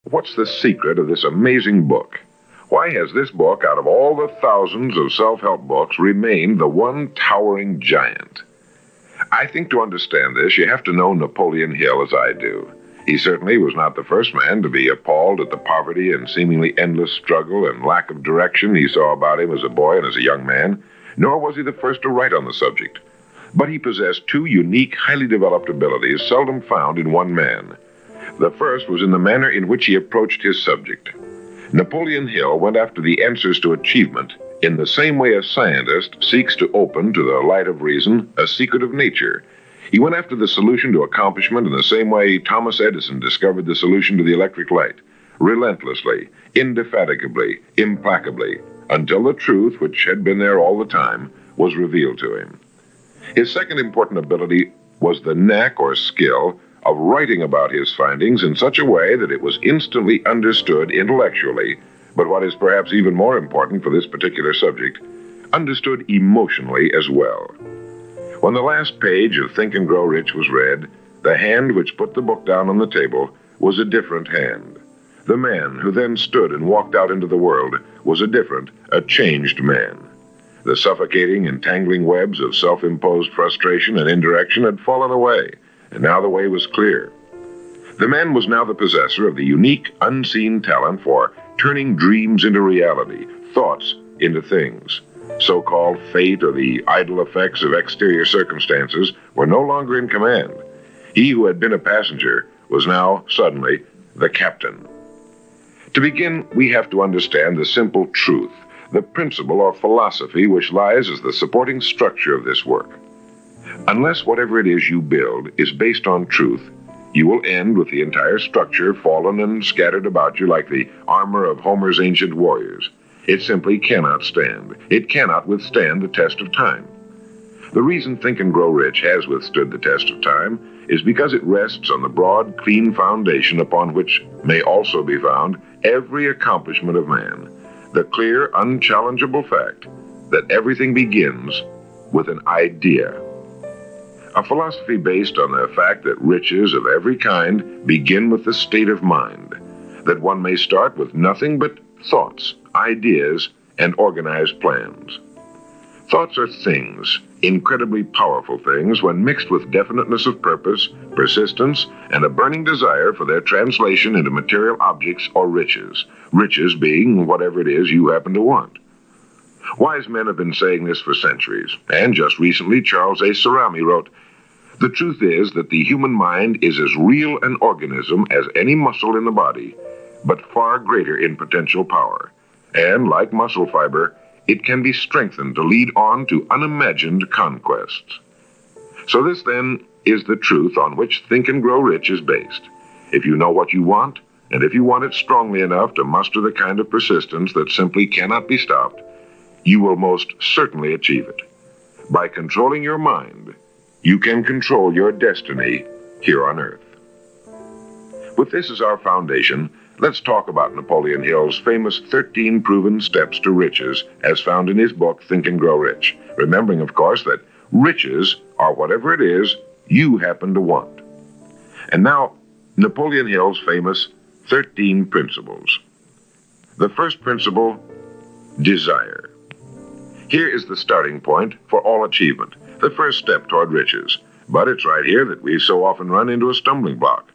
What's the secret of this amazing book? Why has this book, out of all the thousands of self-help books, remained the one towering giant? I think to understand this, you have to know Napoleon Hill as I do. He certainly was not the first man to be appalled at the poverty and seemingly endless struggle and lack of direction he saw about him as a boy and as a young man, nor was he the first to write on the subject. But he possessed two unique, highly developed abilities seldom found in one man. The first was in the manner in which he approached his subject. Napoleon Hill went after the answers to achievement in the same way a scientist seeks to open to the light of reason a secret of nature. He went after the solution to accomplishment in the same way Thomas Edison discovered the solution to the electric light, relentlessly, indefatigably, implacably, until the truth, which had been there all the time, was revealed to him. His second important ability was the knack or skill of writing about his findings in such a way that it was instantly understood intellectually, but what is perhaps even more important for this particular subject, understood emotionally as well. When the last page of Think and Grow Rich was read, the hand which put the book down on the table was a different hand. The man who then stood and walked out into the world was a changed man. The suffocating, entangling webs of self-imposed frustration and indirection had fallen away, and now the way was clear. The man was now the possessor of the unique, unseen talent for turning dreams into reality, thoughts into things. So-called fate or the idle effects of exterior circumstances were no longer in command. He who had been a passenger was now, suddenly, the captain. To begin, we have to understand the simple truth, the principle or philosophy which lies as the supporting structure of this work. Unless whatever it is you build is based on truth, you will end with the entire structure fallen and scattered about you like the armor of Homer's ancient warriors. It simply cannot stand. It cannot withstand the test of time. The reason Think and Grow Rich has withstood the test of time is because it rests on the broad, clean foundation upon which may also be found every accomplishment of man, the clear, unchallengeable fact that everything begins with an idea. A philosophy based on the fact that riches of every kind begin with the state of mind, that one may start with nothing but thoughts, ideas, and organized plans. Thoughts are things, incredibly powerful things, when mixed with definiteness of purpose, persistence, and a burning desire for their translation into material objects or riches, riches being whatever it is you happen to want. Wise men have been saying this for centuries, and just recently Charles A. Cerami wrote, "The truth is that the human mind is as real an organism as any muscle in the body, but far greater in potential power. And, like muscle fiber, it can be strengthened to lead on to unimagined conquests." So this, then, is the truth on which Think and Grow Rich is based. If you know what you want, and if you want it strongly enough to muster the kind of persistence that simply cannot be stopped, you will most certainly achieve it. By controlling your mind, you can control your destiny here on Earth. With this as our foundation, let's talk about Napoleon Hill's famous 13 proven steps to riches as found in his book, Think and Grow Rich, remembering, of course, that riches are whatever it is you happen to want. And now, Napoleon Hill's famous 13 principles. The first principle, desire. Here is the starting point for all achievement, the first step toward riches. But it's right here that we so often run into a stumbling block.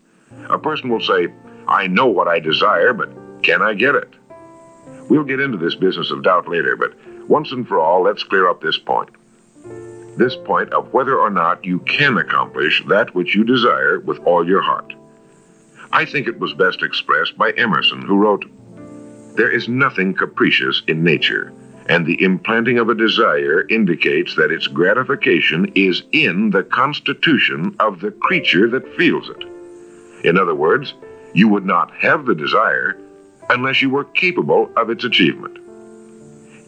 A person will say, "I know what I desire, but can I get it?" We'll get into this business of doubt later, but once and for all, let's clear up this point. This point of whether or not you can accomplish that which you desire with all your heart. I think it was best expressed by Emerson, who wrote, "There is nothing capricious in nature, and the implanting of a desire indicates that its gratification is in the constitution of the creature that feels it." In other words, you would not have the desire unless you were capable of its achievement.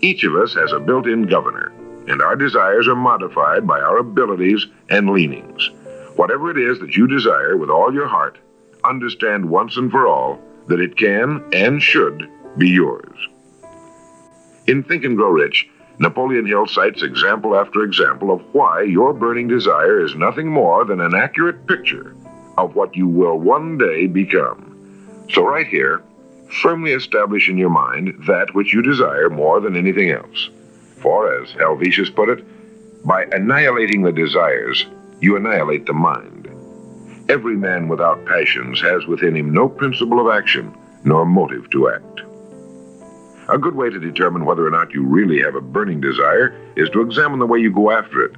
Each of us has a built-in governor, and our desires are modified by our abilities and leanings. Whatever it is that you desire with all your heart, understand once and for all that it can and should be yours. In Think and Grow Rich, Napoleon Hill cites example after example of why your burning desire is nothing more than an accurate picture of what you will one day become. So right here, firmly establish in your mind that which you desire more than anything else. For, as Helvetius put it, by annihilating the desires, you annihilate the mind. Every man without passions has within him no principle of action, nor motive to act. A good way to determine whether or not you really have a burning desire is to examine the way you go after it.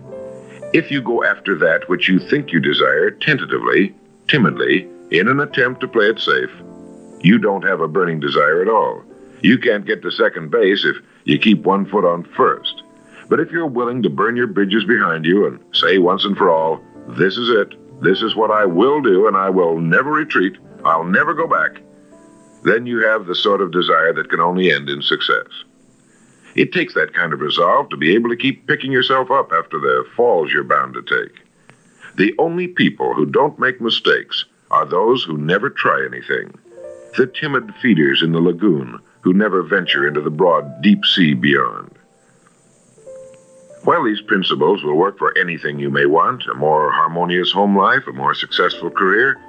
If you go after that which you think you desire tentatively, timidly, in an attempt to play it safe, you don't have a burning desire at all. You can't get to second base if you keep one foot on first. But if you're willing to burn your bridges behind you and say once and for all, this is it, this is what I will do, and I will never retreat, I'll never go back, then you have the sort of desire that can only end in success. It takes that kind of resolve to be able to keep picking yourself up after the falls you're bound to take. The only people who don't make mistakes are those who never try anything. The timid feeders in the lagoon who never venture into the broad, deep sea beyond. While these principles will work for anything you may want, a more harmonious home life, a more successful career,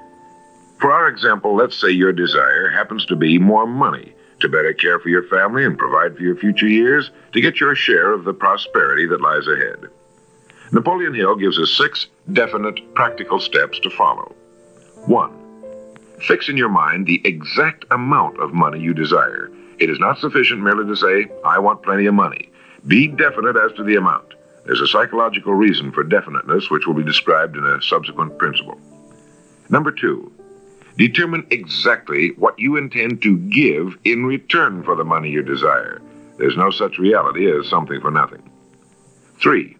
for our example, let's say your desire happens to be more money, to better care for your family and provide for your future years, to get your share of the prosperity that lies ahead. Napoleon Hill gives us 6 definite, practical steps to follow. 1. Fix in your mind the exact amount of money you desire. It is not sufficient merely to say, I want plenty of money. Be definite as to the amount. There's a psychological reason for definiteness, which will be described in a subsequent principle. Number 2. Determine exactly what you intend to give in return for the money you desire. There's no such reality as something for nothing. 3.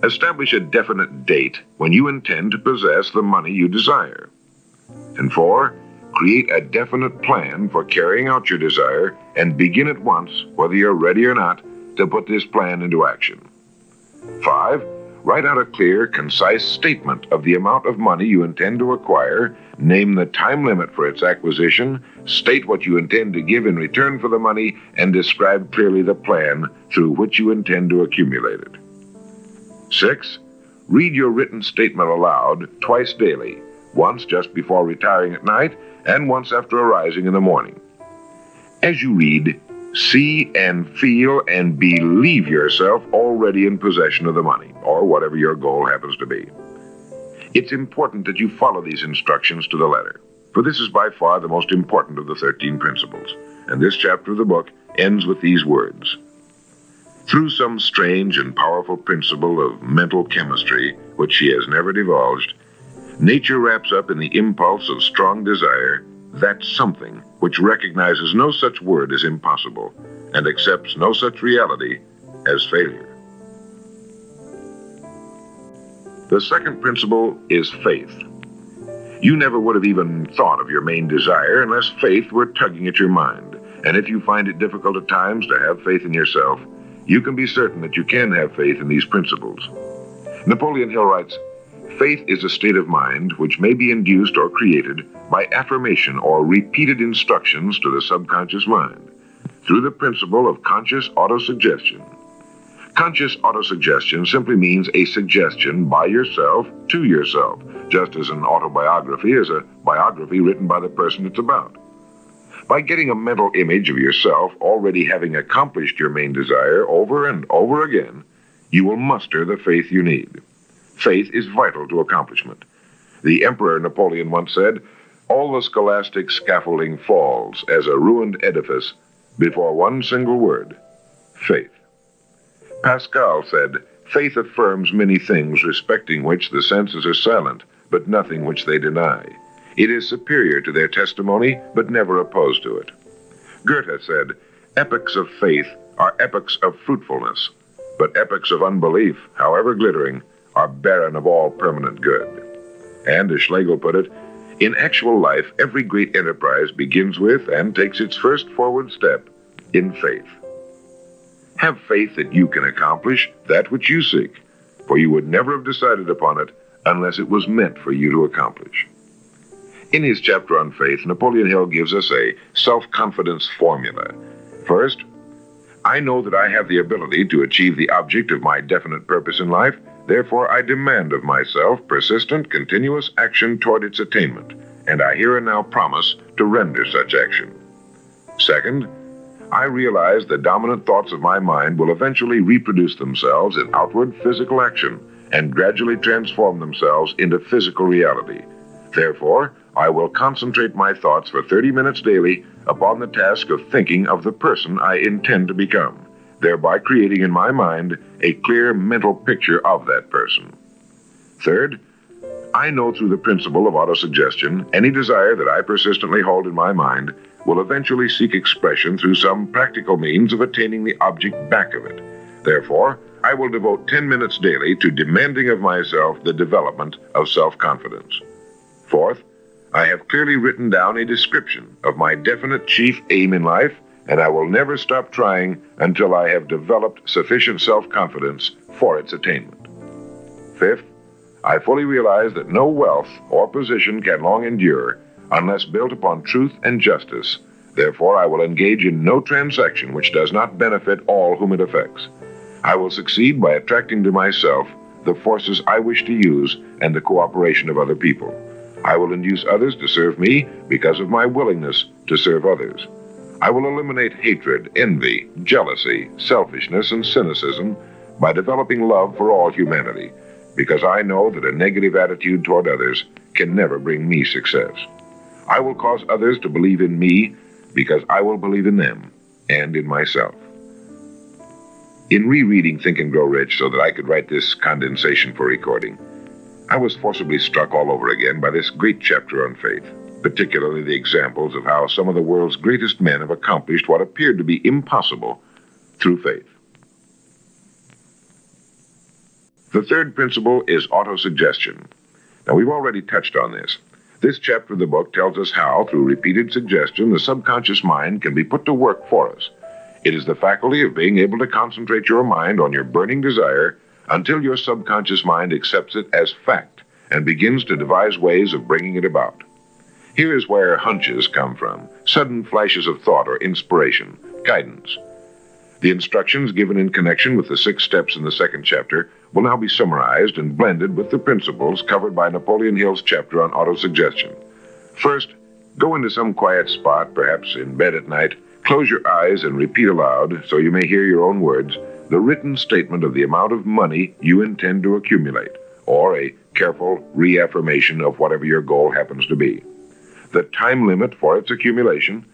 Establish a definite date when you intend to possess the money you desire. And 4. Create a definite plan for carrying out your desire and begin at once, whether you're ready or not, to put this plan into action. 5. Write out a clear, concise statement of the amount of money you intend to acquire, name the time limit for its acquisition, state what you intend to give in return for the money, and describe clearly the plan through which you intend to accumulate it. 6. Read your written statement aloud twice daily, once just before retiring at night and once after arising in the morning. As you read, see and feel and believe yourself already in possession of the money, or whatever your goal happens to be. It's important that you follow these instructions to the letter, for this is by far the most important of the 13 principles, and this chapter of the book ends with these words. Through some strange and powerful principle of mental chemistry, which she has never divulged, nature wraps up in the impulse of strong desire that something which recognizes no such word as impossible and accepts no such reality as failure. The second principle is faith. You never would have even thought of your main desire unless faith were tugging at your mind. And if you find it difficult at times to have faith in yourself, you can be certain that you can have faith in these principles. Napoleon Hill writes, faith is a state of mind which may be induced or created by affirmation or repeated instructions to the subconscious mind through the principle of conscious autosuggestion. Conscious autosuggestion simply means a suggestion by yourself to yourself, just as an autobiography is a biography written by the person it's about. By getting a mental image of yourself already having accomplished your main desire over and over again, you will muster the faith you need. Faith is vital to accomplishment. The Emperor Napoleon once said, all the scholastic scaffolding falls as a ruined edifice before one single word, faith. Pascal said, faith affirms many things respecting which the senses are silent, but nothing which they deny. It is superior to their testimony, but never opposed to it. Goethe said, epochs of faith are epochs of fruitfulness, but epochs of unbelief, however glittering, are barren of all permanent good. And as Schlegel put it, in actual life, every great enterprise begins with and takes its first forward step in faith. Have faith that you can accomplish that which you seek, for you would never have decided upon it unless it was meant for you to accomplish. In his chapter on faith, Napoleon Hill gives us a self-confidence formula. First, I know that I have the ability to achieve the object of my definite purpose in life. Therefore, I demand of myself persistent, continuous action toward its attainment, and I here and now promise to render such action. Second, I realize the dominant thoughts of my mind will eventually reproduce themselves in outward physical action and gradually transform themselves into physical reality. Therefore, I will concentrate my thoughts for 30 minutes daily upon the task of thinking of the person I intend to become, thereby creating in my mind a clear mental picture of that person. Third, I know through the principle of autosuggestion, any desire that I persistently hold in my mind will eventually seek expression through some practical means of attaining the object back of it. Therefore, I will devote 10 minutes daily to demanding of myself the development of self-confidence. Fourth, I have clearly written down a description of my definite chief aim in life, and I will never stop trying until I have developed sufficient self-confidence for its attainment. Fifth, I fully realize that no wealth or position can long endure unless built upon truth and justice. Therefore, I will engage in no transaction which does not benefit all whom it affects. I will succeed by attracting to myself the forces I wish to use and the cooperation of other people. I will induce others to serve me because of my willingness to serve others. I will eliminate hatred, envy, jealousy, selfishness, and cynicism by developing love for all humanity, because I know that a negative attitude toward others can never bring me success. I will cause others to believe in me because I will believe in them and in myself. In rereading Think and Grow Rich so that I could write this condensation for recording, I was forcibly struck all over again by this great chapter on faith, particularly the examples of how some of the world's greatest men have accomplished what appeared to be impossible through faith. The third principle is autosuggestion. Now, we've already touched on this. This chapter of the book tells us how, through repeated suggestion, the subconscious mind can be put to work for us. It is the faculty of being able to concentrate your mind on your burning desire until your subconscious mind accepts it as fact and begins to devise ways of bringing it about. Here is where hunches come from, sudden flashes of thought or inspiration, guidance. The instructions given in connection with the 6 steps in the second chapter will now be summarized and blended with the principles covered by Napoleon Hill's chapter on autosuggestion. First, go into some quiet spot, perhaps in bed at night, close your eyes and repeat aloud, so you may hear your own words, the written statement of the amount of money you intend to accumulate, or a careful reaffirmation of whatever your goal happens to be, the time limit for its accumulation,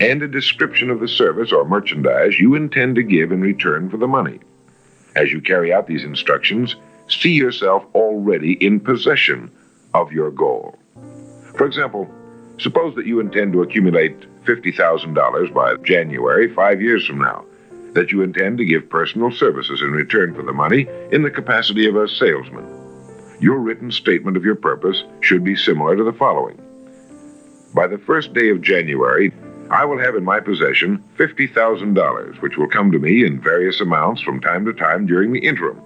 and a description of the service or merchandise you intend to give in return for the money. As you carry out these instructions, see yourself already in possession of your goal. For example, suppose that you intend to accumulate $50,000 by January 5 years from now, that you intend to give personal services in return for the money in the capacity of a salesman. Your written statement of your purpose should be similar to the following. By the first day of January, I will have in my possession $50,000, which will come to me in various amounts from time to time during the interim.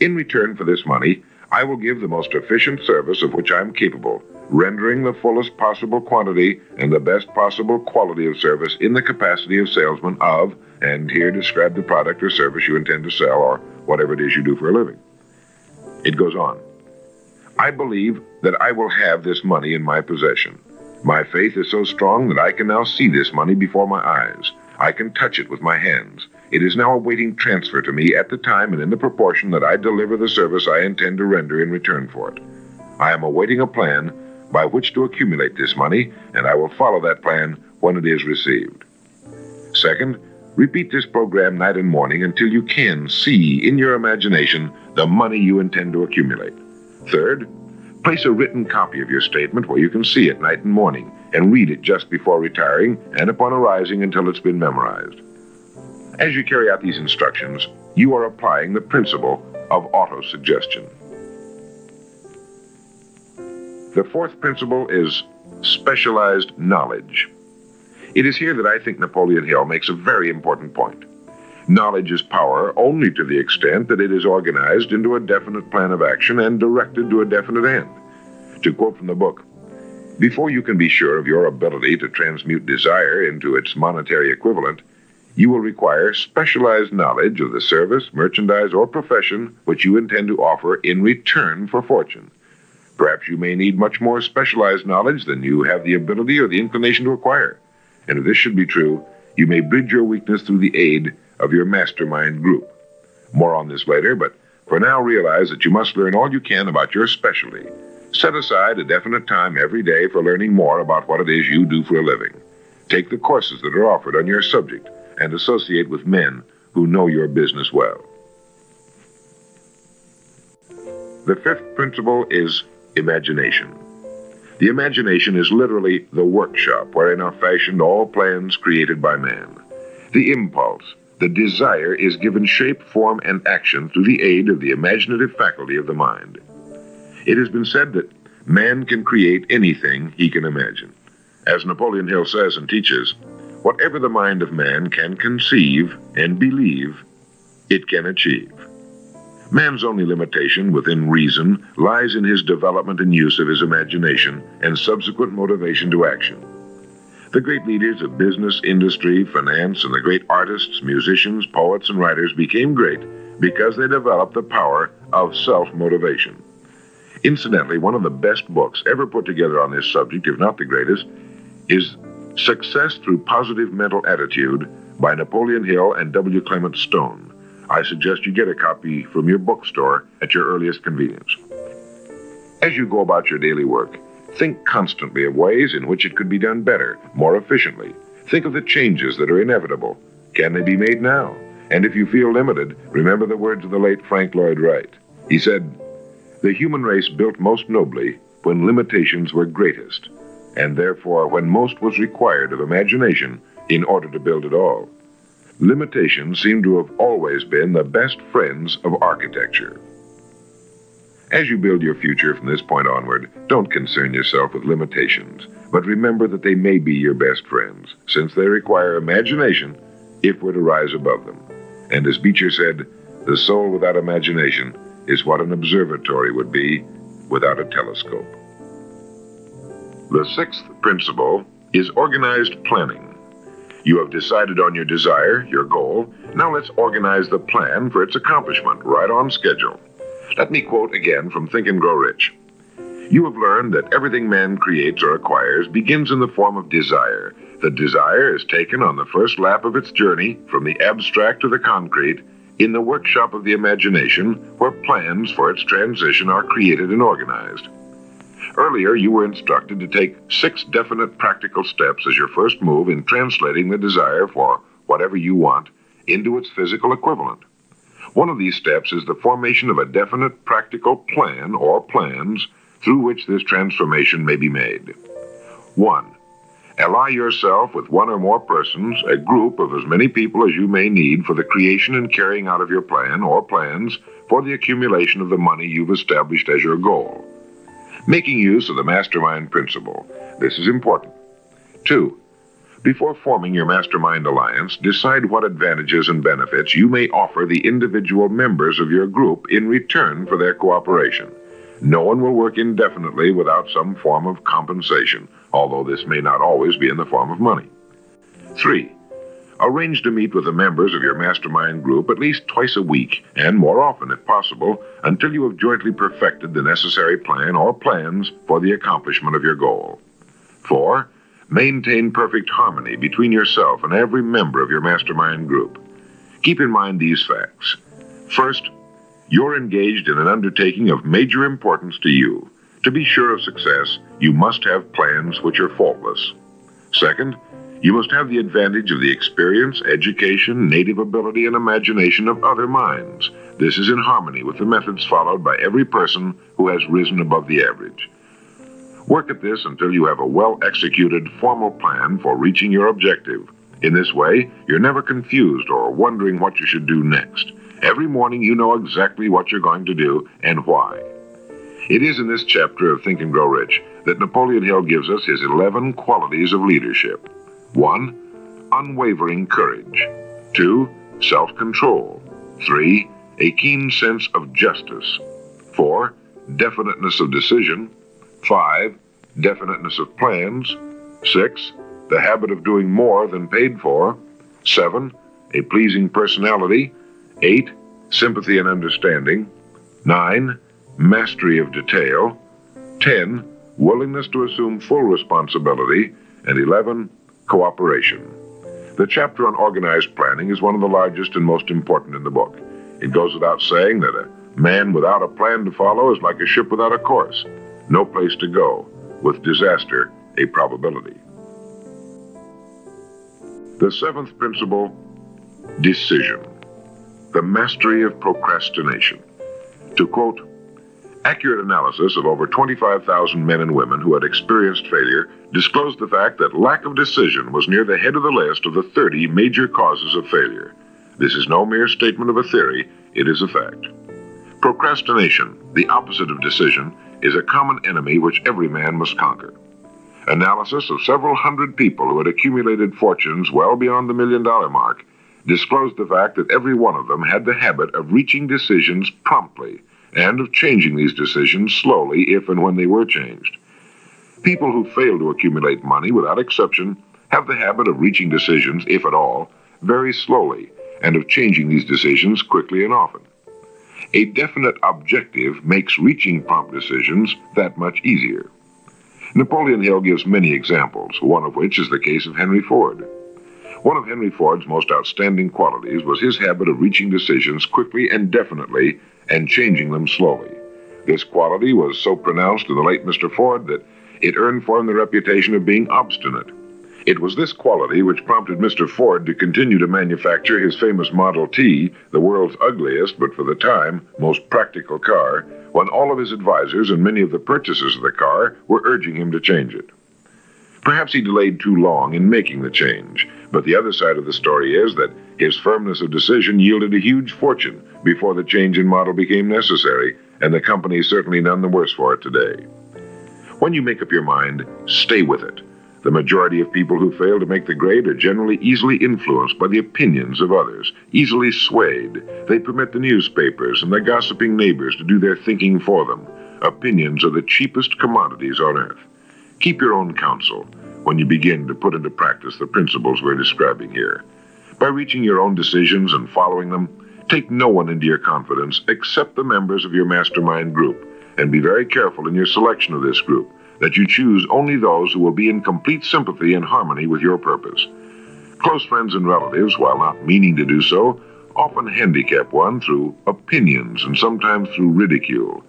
In return for this money, I will give the most efficient service of which I am capable, rendering the fullest possible quantity and the best possible quality of service in the capacity of salesman of, and here describe the product or service you intend to sell or whatever it is you do for a living. It goes on. I believe that I will have this money in my possession. My faith is so strong that I can now see this money before my eyes. I can touch it with my hands. It is now awaiting transfer to me at the time and in the proportion that I deliver the service I intend to render in return for it. I am awaiting a plan by which to accumulate this money, and I will follow that plan when it is received. Second, repeat this program night and morning until you can see in your imagination the money you intend to accumulate. Third, place a written copy of your statement where you can see it night and morning and read it just before retiring and upon arising until it's been memorized. As you carry out these instructions, you are applying the principle of autosuggestion. The fourth principle is specialized knowledge. It is here that I think Napoleon Hill makes a very important point. Knowledge is power only to the extent that it is organized into a definite plan of action and directed to a definite end. To quote from the book, before you can be sure of your ability to transmute desire into its monetary equivalent, you will require specialized knowledge of the service, merchandise, or profession which you intend to offer in return for fortune. Perhaps you may need much more specialized knowledge than you have the ability or the inclination to acquire. And if this should be true, you may bridge your weakness through the aid of your mastermind group. More on this later, but for now realize that you must learn all you can about your specialty. Set aside a definite time every day for learning more about what it is you do for a living. Take the courses that are offered on your subject and associate with men who know your business well. The fifth principle is imagination. The imagination is literally the workshop wherein are fashioned all plans created by man. The impulse, the desire, is given shape, form, and action through the aid of the imaginative faculty of the mind. It has been said that man can create anything he can imagine. As Napoleon Hill says and teaches, whatever the mind of man can conceive and believe, it can achieve. Man's only limitation within reason lies in his development and use of his imagination and subsequent motivation to action. The great leaders of business, industry, finance, and the great artists, musicians, poets, and writers became great because they developed the power of self-motivation. Incidentally, one of the best books ever put together on this subject, if not the greatest, is Success Through Positive Mental Attitude by Napoleon Hill and W. Clement Stone. I suggest you get a copy from your bookstore at your earliest convenience. As you go about your daily work, think constantly of ways in which it could be done better, more efficiently. Think of the changes that are inevitable. Can they be made now? And if you feel limited, remember the words of the late Frank Lloyd Wright. He said, "The human race built most nobly when limitations were greatest, and therefore when most was required of imagination in order to build it all." Limitations seem to have always been the best friends of architecture. As you build your future from this point onward, don't concern yourself with limitations, but remember that they may be your best friends, since they require imagination if we're to rise above them. And as Beecher said, the soul without imagination is what an observatory would be without a telescope. The sixth principle is organized planning. You have decided on your desire, your goal. Now let's organize the plan for its accomplishment, right on schedule. Let me quote again from Think and Grow Rich. "You have learned that everything man creates or acquires begins in the form of desire. The desire is taken on the first lap of its journey from the abstract to the concrete in the workshop of the imagination, where plans for its transition are created and organized." Earlier, you were instructed to take 6 definite practical steps as your first move in translating the desire for whatever you want into its physical equivalent. One of these steps is the formation of a definite practical plan or plans through which this transformation may be made. 1. Ally yourself with one or more persons, a group of as many people as you may need for the creation and carrying out of your plan or plans for the accumulation of the money you've established as your goal. Making use of the mastermind principle. This is important. 2. Before forming your mastermind alliance, decide what advantages and benefits you may offer the individual members of your group in return for their cooperation. No one will work indefinitely without some form of compensation, although this may not always be in the form of money. 3. Arrange to meet with the members of your mastermind group at least twice a week, and more often if possible, until you have jointly perfected the necessary plan or plans for the accomplishment of your goal. 4. Maintain perfect harmony between yourself and every member of your mastermind group. Keep in mind these facts. First, you're engaged in an undertaking of major importance to you. To be sure of success, you must have plans which are faultless. Second, you must have the advantage of the experience, education, native ability, and imagination of other minds. This is in harmony with the methods followed by every person who has risen above the average. Work at this until you have a well-executed, formal plan for reaching your objective. In this way, you're never confused or wondering what you should do next. Every morning you know exactly what you're going to do and why. It is in this chapter of Think and Grow Rich that Napoleon Hill gives us his 11 qualities of leadership. 1. Unwavering courage. 2. Self-control. 3. A keen sense of justice. 4. Definiteness of decision. 5. Definiteness of plans. 6. The habit of doing more than paid for. 7. A pleasing personality. 8. Sympathy and understanding. 9. Mastery of detail. 10, willingness to assume full responsibility, and 11, cooperation. The chapter on organized planning is one of the largest and most important in the book. It goes without saying that a man without a plan to follow is like a ship without a course. No place to go, with disaster a probability. The seventh principle, decision. The mastery of procrastination. To quote, accurate analysis of over 25,000 men and women who had experienced failure disclosed the fact that lack of decision was near the head of the list of the 30 major causes of failure. This is no mere statement of a theory, it is a fact. Procrastination, the opposite of decision, is a common enemy which every man must conquer. Analysis of several hundred people who had accumulated fortunes well beyond the $1 million mark disclosed the fact that every one of them had the habit of reaching decisions promptly and of changing these decisions slowly if and when they were changed. People who fail to accumulate money, without exception, have the habit of reaching decisions, if at all, very slowly, and of changing these decisions quickly and often. A definite objective makes reaching prompt decisions that much easier. Napoleon Hill gives many examples, one of which is the case of Henry Ford. One of Henry Ford's most outstanding qualities was his habit of reaching decisions quickly and definitely and changing them slowly. This quality was so pronounced in the late Mr. Ford that it earned for him the reputation of being obstinate. It was this quality which prompted Mr. Ford to continue to manufacture his famous Model T, the world's ugliest but for the time most practical car, when all of his advisors and many of the purchasers of the car were urging him to change it. Perhaps he delayed too long in making the change, but the other side of the story is that his firmness of decision yielded a huge fortune before the change in model became necessary, and the company is certainly none the worse for it today. When you make up your mind, stay with it. The majority of people who fail to make the grade are generally easily influenced by the opinions of others, easily swayed. They permit the newspapers and the gossiping neighbors to do their thinking for them. Opinions are the cheapest commodities on earth. Keep your own counsel when you begin to put into practice the principles we're describing here. By reaching your own decisions and following them, take no one into your confidence except the members of your mastermind group, and be very careful in your selection of this group, that you choose only those who will be in complete sympathy and harmony with your purpose. Close friends and relatives, while not meaning to do so, often handicap one through opinions and sometimes through ridicule.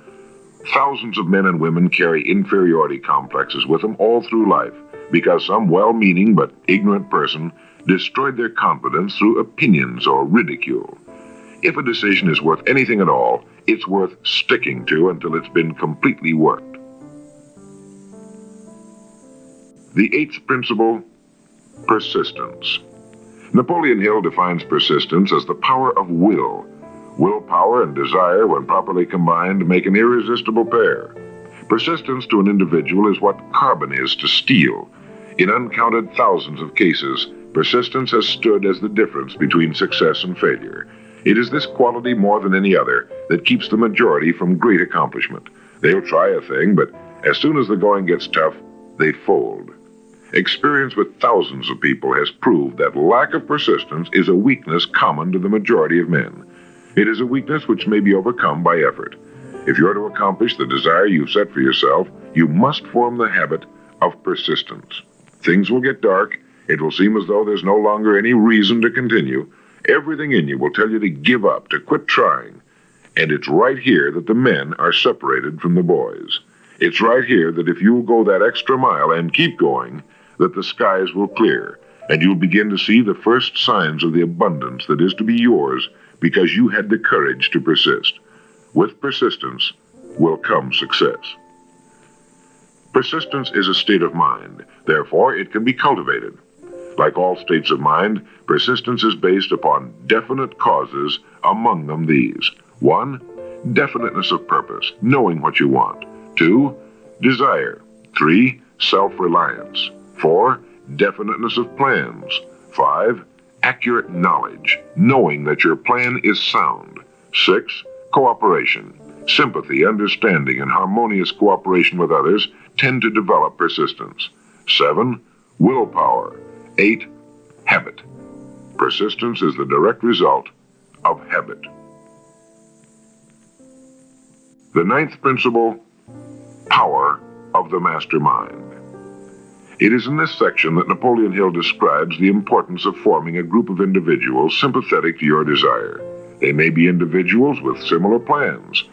Thousands of men and women carry inferiority complexes with them all through life because some well-meaning but ignorant person destroyed their confidence through opinions or ridicule. If a decision is worth anything at all, it's worth sticking to until it's been completely worked. The eighth principle, persistence. Napoleon Hill defines persistence as the power of will. Willpower and desire, when properly combined, make an irresistible pair. Persistence to an individual is what carbon is to steel. In uncounted thousands of cases, persistence has stood as the difference between success and failure. It is this quality more than any other that keeps the majority from great accomplishment. They'll try a thing, but as soon as the going gets tough, they fold. Experience with thousands of people has proved that lack of persistence is a weakness common to the majority of men. It is a weakness which may be overcome by effort. If you're to accomplish the desire you've set for yourself, you must form the habit of persistence. Things will get dark. It will seem as though there's no longer any reason to continue. Everything in you will tell you to give up, to quit trying. And it's right here that the men are separated from the boys. It's right here that if you'll go that extra mile and keep going, that the skies will clear, and you'll begin to see the first signs of the abundance that is to be yours because you had the courage to persist. With persistence will come success. Persistence is a state of mind. Therefore, it can be cultivated. Like all states of mind, persistence is based upon definite causes, among them these. 1, definiteness of purpose, knowing what you want. 2, desire. 3, self-reliance. 4, definiteness of plans. 5, accurate knowledge, knowing that your plan is sound. 6, cooperation. Sympathy, understanding, and harmonious cooperation with others tend to develop persistence. 7, willpower. 8, habit. Persistence is the direct result of habit. The ninth principle, power of the mastermind. It is in this section that Napoleon Hill describes the importance of forming a group of individuals sympathetic to your desire. They may be individuals with similar plans.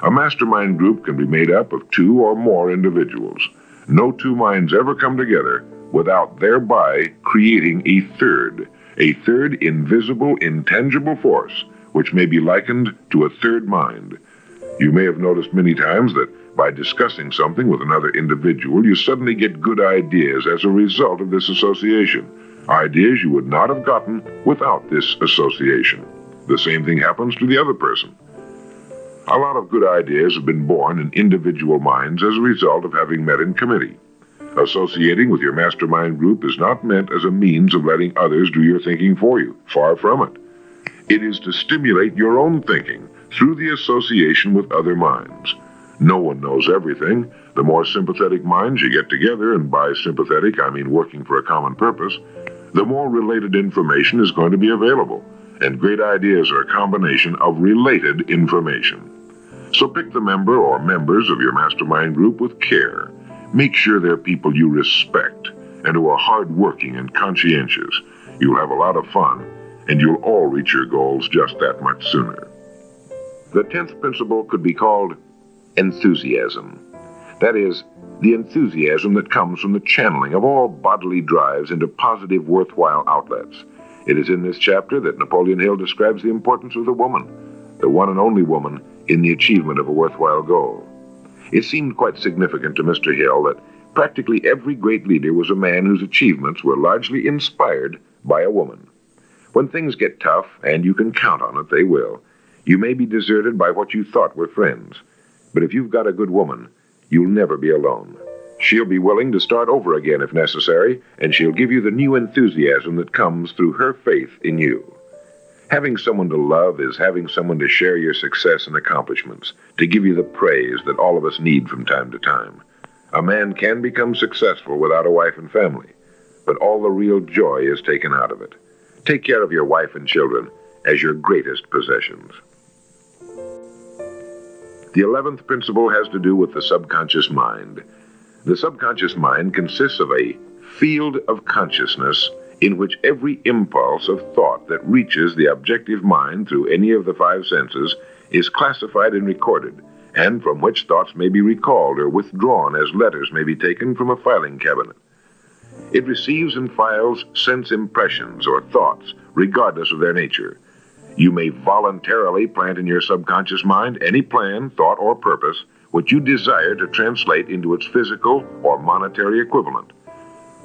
A mastermind group can be made up of 2 or more individuals. No 2 minds ever come together without thereby creating a third invisible, intangible force, which may be likened to a third mind. You may have noticed many times that by discussing something with another individual, you suddenly get good ideas as a result of this association. Ideas you would not have gotten without this association. The same thing happens to the other person. A lot of good ideas have been born in individual minds as a result of having met in committee. Associating with your mastermind group is not meant as a means of letting others do your thinking for you. Far from it. It is to stimulate your own thinking through the association with other minds. No one knows everything. The more sympathetic minds you get together, and by sympathetic I mean working for a common purpose, the more related information is going to be available. And great ideas are a combination of related information. So pick the member or members of your mastermind group with care. Make sure they're people you respect and who are hardworking and conscientious. You'll have a lot of fun, and you'll all reach your goals just that much sooner. The 10th principle could be called enthusiasm. That is, the enthusiasm that comes from the channeling of all bodily drives into positive, worthwhile outlets. It is in this chapter that Napoleon Hill describes the importance of the woman, the one and only woman, in the achievement of a worthwhile goal. It seemed quite significant to Mr. Hill that practically every great leader was a man whose achievements were largely inspired by a woman. When things get tough, and you can count on it, they will, you may be deserted by what you thought were friends. But if you've got a good woman, you'll never be alone. She'll be willing to start over again if necessary, and she'll give you the new enthusiasm that comes through her faith in you. Having someone to love is having someone to share your success and accomplishments, to give you the praise that all of us need from time to time. A man can become successful without a wife and family, but all the real joy is taken out of it. Take care of your wife and children as your greatest possessions. The 11th principle has to do with the subconscious mind. The subconscious mind consists of a field of consciousness in which every impulse of thought that reaches the objective mind through any of the 5 senses is classified and recorded, and from which thoughts may be recalled or withdrawn as letters may be taken from a filing cabinet. It receives and files sense impressions or thoughts, regardless of their nature. You may voluntarily plant in your subconscious mind any plan, thought, or purpose which you desire to translate into its physical or monetary equivalent.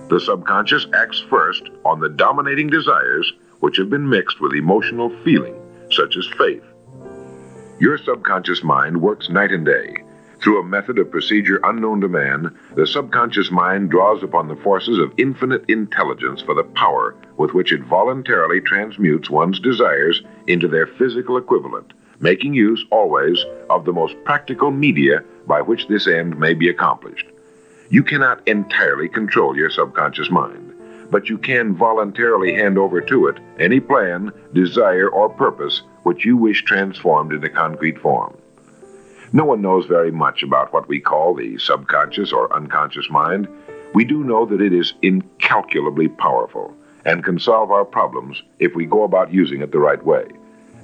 The subconscious acts first on the dominating desires which have been mixed with emotional feeling, such as faith. Your subconscious mind works night and day. Through a method of procedure unknown to man, the subconscious mind draws upon the forces of infinite intelligence for the power with which it voluntarily transmutes one's desires into their physical equivalent, making use always of the most practical media by which this end may be accomplished. You cannot entirely control your subconscious mind, but you can voluntarily hand over to it any plan, desire, or purpose which you wish transformed into concrete form. No one knows very much about what we call the subconscious or unconscious mind. We do know that it is incalculably powerful and can solve our problems if we go about using it the right way.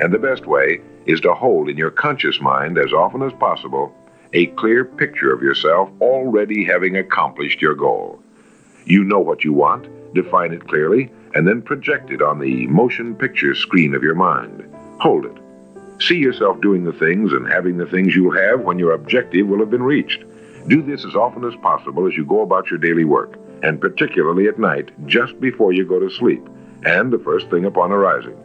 And the best way is to hold in your conscious mind as often as possible a clear picture of yourself already having accomplished your goal. You know what you want, define it clearly, and then project it on the motion picture screen of your mind. Hold it. See yourself doing the things and having the things you'll have when your objective will have been reached. Do this as often as possible as you go about your daily work, and particularly at night, just before you go to sleep, and the first thing upon arising.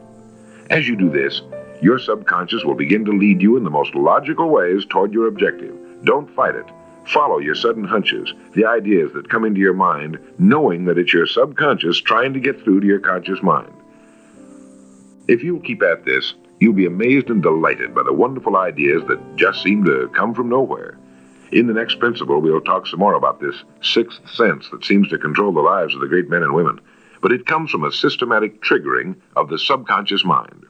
As you do this, your subconscious will begin to lead you in the most logical ways toward your objective. Don't fight it. Follow your sudden hunches, the ideas that come into your mind, knowing that it's your subconscious trying to get through to your conscious mind. If you'll keep at this, you'll be amazed and delighted by the wonderful ideas that just seem to come from nowhere. In the next principle, we'll talk some more about this 6th sense that seems to control the lives of the great men and women, but it comes from a systematic triggering of the subconscious mind.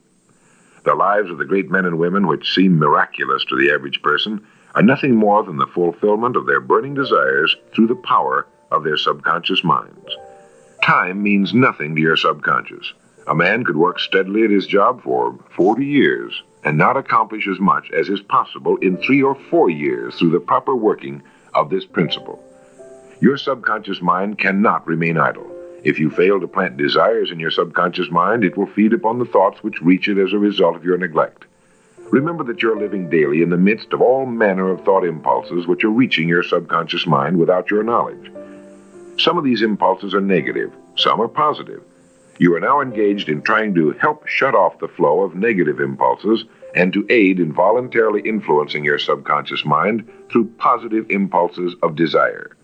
The lives of the great men and women, which seem miraculous to the average person, are nothing more than the fulfillment of their burning desires through the power of their subconscious minds. Time means nothing to your subconscious. A man could work steadily at his job for 40 years and not accomplish as much as is possible in 3 or 4 years through the proper working of this principle. Your subconscious mind cannot remain idle. If you fail to plant desires in your subconscious mind, it will feed upon the thoughts which reach it as a result of your neglect. Remember that you're living daily in the midst of all manner of thought impulses which are reaching your subconscious mind without your knowledge. Some of these impulses are negative, some are positive. You are now engaged in trying to help shut off the flow of negative impulses and to aid in voluntarily influencing your subconscious mind through positive impulses of desire.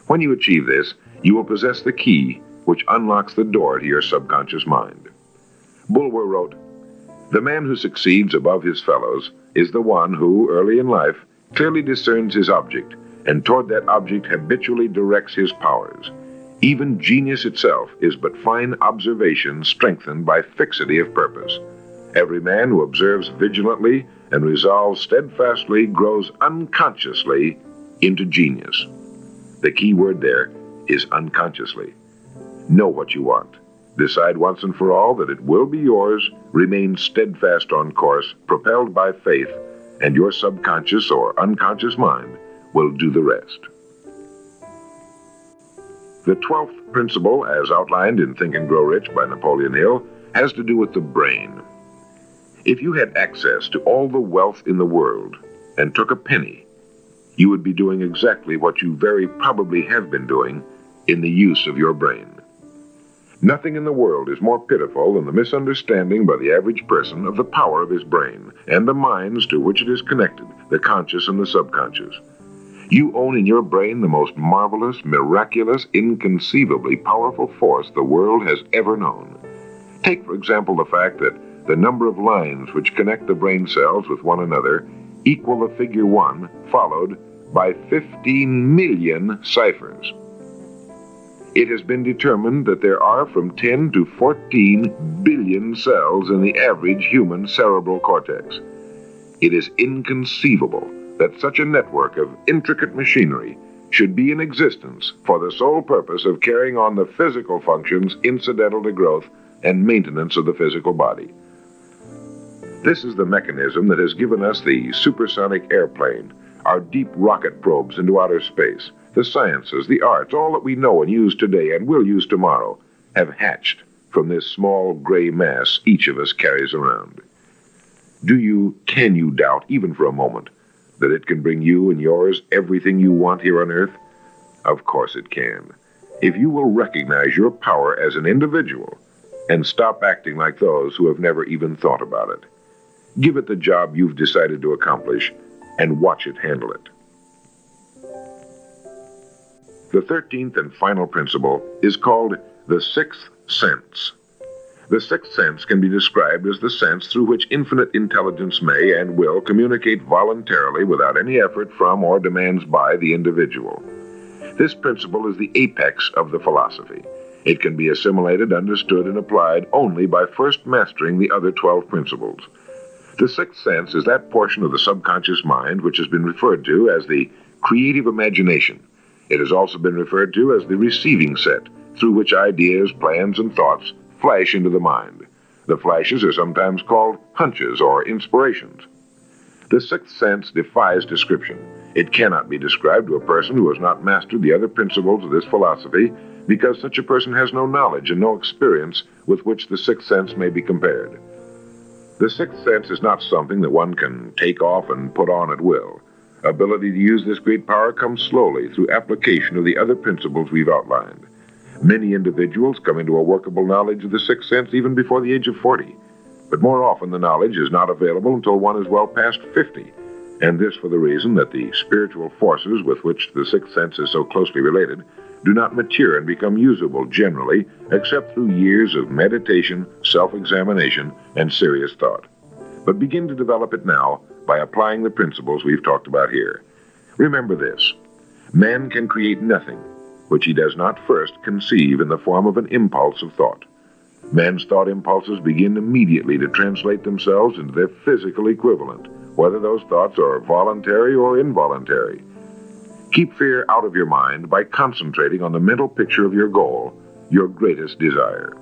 When you achieve this, you will possess the key which unlocks the door to your subconscious mind. Bulwer wrote, "The man who succeeds above his fellows is the one who, early in life, clearly discerns his object, and toward that object habitually directs his powers. Even genius itself is but fine observation strengthened by fixity of purpose. Every man who observes vigilantly and resolves steadfastly grows unconsciously into genius." The key word there is unconsciously. Know what you want. Decide once and for all that it will be yours. Remain steadfast on course, propelled by faith, and your subconscious or unconscious mind will do the rest. The 12th principle, as outlined in Think and Grow Rich by Napoleon Hill, has to do with the brain. If you had access to all the wealth in the world and took a penny, you would be doing exactly what you very probably have been doing in the use of your brain. Nothing in the world is more pitiful than the misunderstanding by the average person of the power of his brain and the minds to which it is connected, the conscious and the subconscious. You own in your brain the most marvelous, miraculous, inconceivably powerful force the world has ever known. Take, for example, the fact that the number of lines which connect the brain cells with one another equal the figure 1, followed by 15 million ciphers. It has been determined that there are from 10 to 14 billion cells in the average human cerebral cortex. It is inconceivable that such a network of intricate machinery should be in existence for the sole purpose of carrying on the physical functions incidental to growth and maintenance of the physical body. This is the mechanism that has given us the supersonic airplane, our deep rocket probes into outer space, the sciences, the arts, all that we know and use today and will use tomorrow, have hatched from this small gray mass each of us carries around. Can you doubt, even for a moment, that it can bring you and yours everything you want here on Earth? Of course it can. If you will recognize your power as an individual and stop acting like those who have never even thought about it. Give it the job you've decided to accomplish and watch it handle it. The 13th and final principle is called the sixth sense. The sixth sense can be described as the sense through which infinite intelligence may and will communicate voluntarily without any effort from or demands by the individual. This principle is the apex of the philosophy. It can be assimilated, understood, and applied only by first mastering the other 12 principles. The sixth sense is that portion of the subconscious mind which has been referred to as the creative imagination. It has also been referred to as the receiving set, through which ideas, plans, and thoughts flash into the mind. The flashes are sometimes called hunches or inspirations. The sixth sense defies description. It cannot be described to a person who has not mastered the other principles of this philosophy, because such a person has no knowledge and no experience with which the sixth sense may be compared. The sixth sense is not something that one can take off and put on at will. Ability to use this great power comes slowly through application of the other principles we've outlined. Many individuals come into a workable knowledge of the sixth sense even before the age of 40. But more often the knowledge is not available until one is well past 50. And this for the reason that the spiritual forces with which the sixth sense is so closely related do not mature and become usable generally except through years of meditation, self-examination, and serious thought. But begin to develop it now by applying the principles we've talked about here. Remember this: man can create nothing which he does not first conceive in the form of an impulse of thought. Man's thought impulses begin immediately to translate themselves into their physical equivalent, whether those thoughts are voluntary or involuntary. Keep fear out of your mind by concentrating on the mental picture of your goal, your greatest desire.